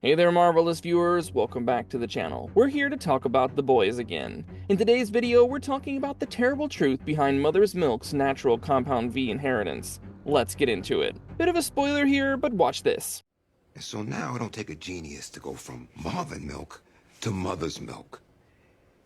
Hey there, marvelous viewers, welcome back to the channel. We're here to talk about The Boys again. In today's video, we're talking about the terrible truth behind Mother's Milk's natural compound V inheritance. Let's get into it. Bit of a spoiler here, but watch this. And so now it don't take a genius to go from Marvin Milk to Mother's Milk.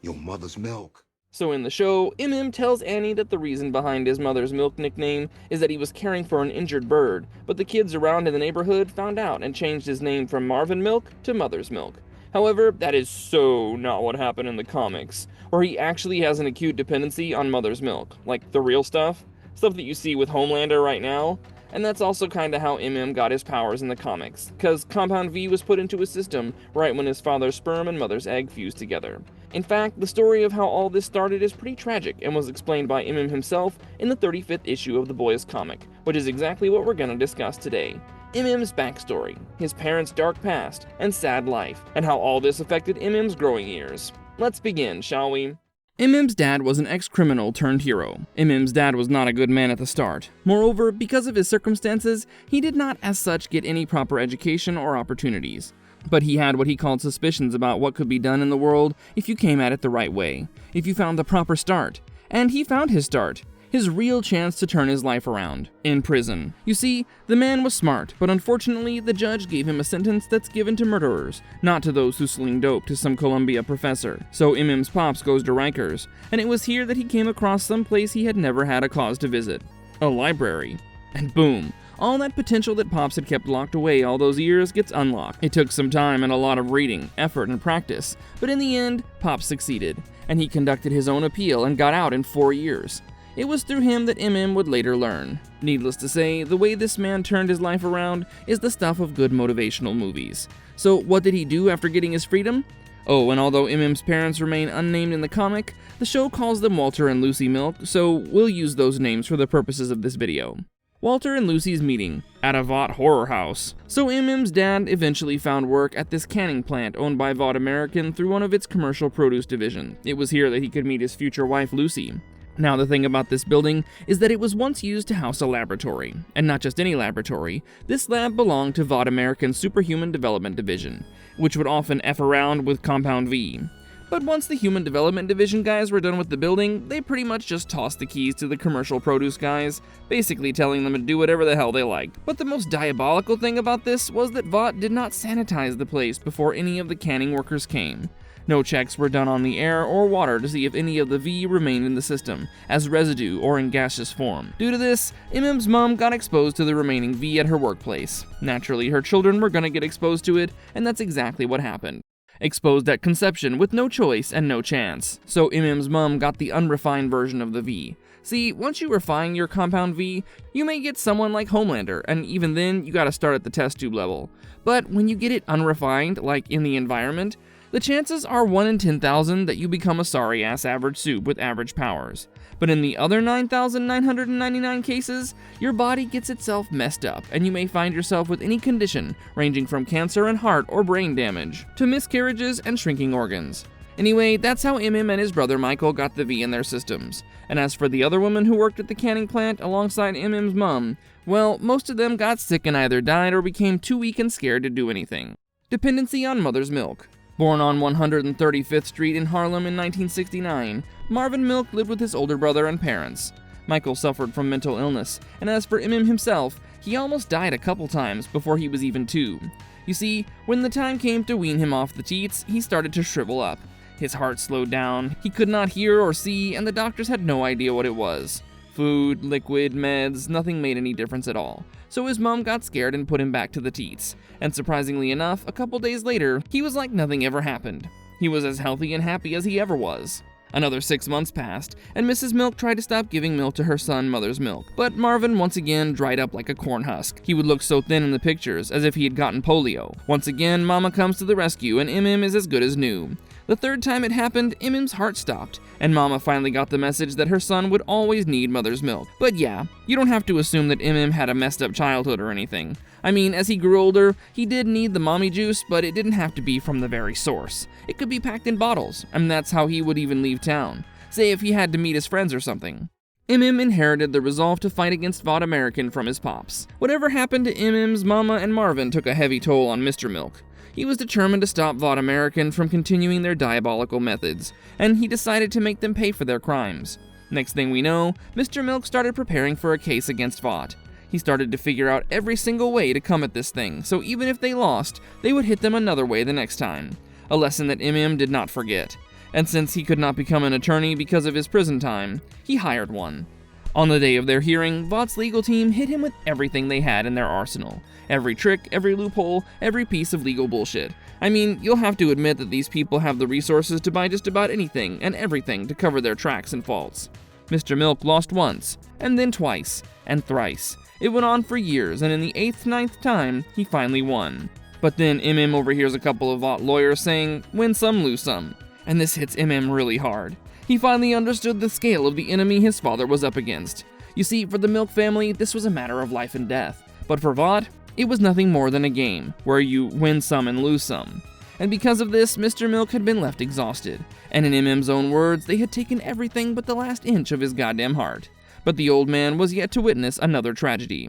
Your mother's milk. So in the show, tells Annie that the reason behind his Mother's Milk nickname is that he was caring for an injured bird, but the kids around in the neighborhood found out and changed his name from Marvin Milk to Mother's Milk. However, that is so not what happened in the comics, where he actually has an acute dependency on Mother's Milk, like the real stuff that you see with Homelander right now. And that's also kinda how got his powers in the comics, cause Compound V was put into his system right when his father's sperm and mother's egg fused together. In fact, the story of how all this started is pretty tragic and was explained by himself in the 35th issue of The Boys comic, which is exactly what we're gonna discuss today. M's backstory, his parents' dark past, and sad life, and how all this affected M's growing years. Let's begin, shall we? M's dad was an ex-criminal turned hero. M's dad was not a good man at the start. Moreover, because of his circumstances, he did not as such get any proper education or opportunities. But he had what he called suspicions about what could be done in the world if you came at it the right way, if you found the proper start. And he found his start. His real chance to turn his life around, in prison. You see, the man was smart, but unfortunately the judge gave him a sentence that's given to murderers, not to those who sling dope to some Columbia professor. So M's pops goes to Rikers, and it was here that he came across some place he had never had a cause to visit. A library. And boom, all that potential that Pops had kept locked away all those years gets unlocked. It took some time and a lot of reading, effort, and practice, but in the end, Pops succeeded, and he conducted his own appeal and got out in 4 years. It was through him that would later learn. Needless to say, the way this man turned his life around is the stuff of good motivational movies. So what did he do after getting his freedom? Oh, and although M's parents remain unnamed in the comic, the show calls them Walter and Lucy Milk, so we'll use those names for the purposes of this video. Walter and Lucy's meeting at a Vought horror house. So M's dad eventually found work at this canning plant owned by Vought American through one of its commercial produce division. It was here that he could meet his future wife Lucy. Now the thing about this building is that it was once used to house a laboratory, and not just any laboratory. This lab belonged to Vought American's Superhuman Development Division, which would often F around with Compound V. But once the Human Development Division guys were done with the building, they pretty much just tossed the keys to the commercial produce guys, basically telling them to do whatever the hell they liked. But the most diabolical thing about this was that Vought did not sanitize the place before any of the canning workers came. No checks were done on the air or water to see if any of the V remained in the system, as residue or in gaseous form. Due to this, M's mom got exposed to the remaining V at her workplace. Naturally, her children were gonna get exposed to it, and that's exactly what happened. Exposed at conception with no choice and no chance. So M's mom got the unrefined version of the V. See, once you refine your compound V, you may get someone like Homelander, and even then, you gotta start at the test tube level. But when you get it unrefined, like in the environment, the chances are 1 in 10,000 that you become a sorry-ass average soup with average powers. But in the other 9,999 cases, your body gets itself messed up, and you may find yourself with any condition ranging from cancer and heart or brain damage, to miscarriages and shrinking organs. Anyway, that's how and his brother Michael got the V in their systems. And as for the other women who worked at the canning plant alongside M's mom, well, most of them got sick and either died or became too weak and scared to do anything. Dependency on Mother's Milk. Born on 135th Street in Harlem in 1969, Marvin Milk lived with his older brother and parents. Michael suffered from mental illness, and as for himself, he almost died a couple times before he was even 2. You see, when the time came to wean him off the teats, he started to shrivel up. His heart slowed down, he could not hear or see, and the doctors had no idea what it was. Food, liquid, meds, nothing made any difference at all. So his mom got scared and put him back to the teats. And surprisingly enough, a couple days later, he was like nothing ever happened. He was as healthy and happy as he ever was. Another 6 months passed, and Mrs. Milk tried to stop giving milk to her son, Mother's Milk. But Marvin once again dried up like a corn husk. He would look so thin in the pictures, as if he had gotten polio. Once again, Mama comes to the rescue, and is as good as new. The third time it happened, M's heart stopped, and Mama finally got the message that her son would always need Mother's Milk. But yeah, you don't have to assume that had a messed up childhood or anything. I mean, as he grew older, he did need the mommy juice, but it didn't have to be from the very source. It could be packed in bottles, and that's how he would even leave town. Say if he had to meet his friends or something. inherited the resolve to fight against Vought American from his pops. Whatever happened to M's mama and Marvin took a heavy toll on Mr. Milk. He was determined to stop Vought American from continuing their diabolical methods, and he decided to make them pay for their crimes. Next thing we know, Mr. Milk started preparing for a case against Vought. He started to figure out every single way to come at this thing, so even if they lost, they would hit them another way the next time. A lesson that did not forget. And since he could not become an attorney because of his prison time, he hired one. On the day of their hearing, Vought's legal team hit him with everything they had in their arsenal. Every trick, every loophole, every piece of legal bullshit. I mean, you'll have to admit that these people have the resources to buy just about anything and everything to cover their tracks and faults. Mr. Milk lost once, and then twice, and thrice. It went on for years, and in the 8th, 9th time, he finally won. But then overhears a couple of Vought lawyers saying, win some, lose some. And this hits really hard. He finally understood the scale of the enemy his father was up against. You see, for the Milk family, this was a matter of life and death. But for Vought, it was nothing more than a game, where you win some and lose some. And because of this, Mr. Milk had been left exhausted. And in MM's own words, they had taken everything but the last inch of his goddamn heart. But the old man was yet to witness another tragedy.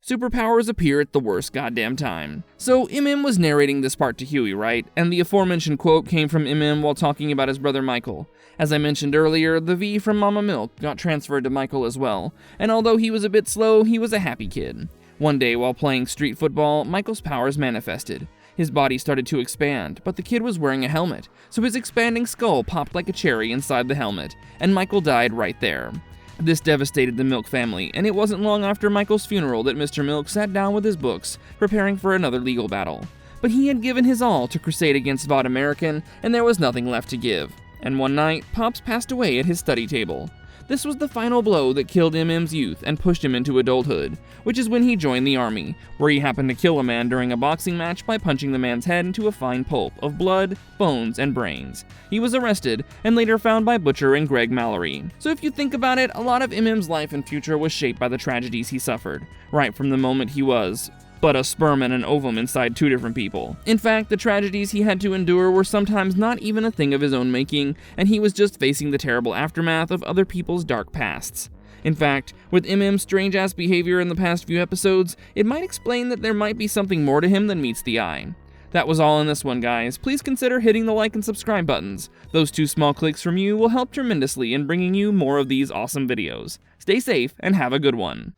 Superpowers appear at the worst goddamn time. So was narrating this part to Huey, right? And the aforementioned quote came from while talking about his brother Michael. As I mentioned earlier, the V from Mama Milk got transferred to Michael as well. And although he was a bit slow, he was a happy kid. One day while playing street football, Michael's powers manifested. His body started to expand, but the kid was wearing a helmet, so his expanding skull popped like a cherry inside the helmet, and Michael died right there. This devastated the Milk family, and it wasn't long after Michael's funeral that Mr. Milk sat down with his books, preparing for another legal battle. But he had given his all to crusade against Vought American, and there was nothing left to give. And one night, Pops passed away at his study table. This was the final blow that killed MM's youth and pushed him into adulthood, which is when he joined the army, where he happened to kill a man during a boxing match by punching the man's head into a fine pulp of blood, bones, and brains. He was arrested and later found by Butcher and Greg Mallory. So if you think about it, a lot of MM's life and future was shaped by the tragedies he suffered, right from the moment he was but a sperm and an ovum inside two different people. In fact, the tragedies he had to endure were sometimes not even a thing of his own making, and he was just facing the terrible aftermath of other people's dark pasts. In fact, with MM's strange-ass behavior in the past few episodes, it might explain that there might be something more to him than meets the eye. That was all in this one, guys. Please consider hitting the like and subscribe buttons. Those 2 small clicks from you will help tremendously in bringing you more of these awesome videos. Stay safe and have a good one.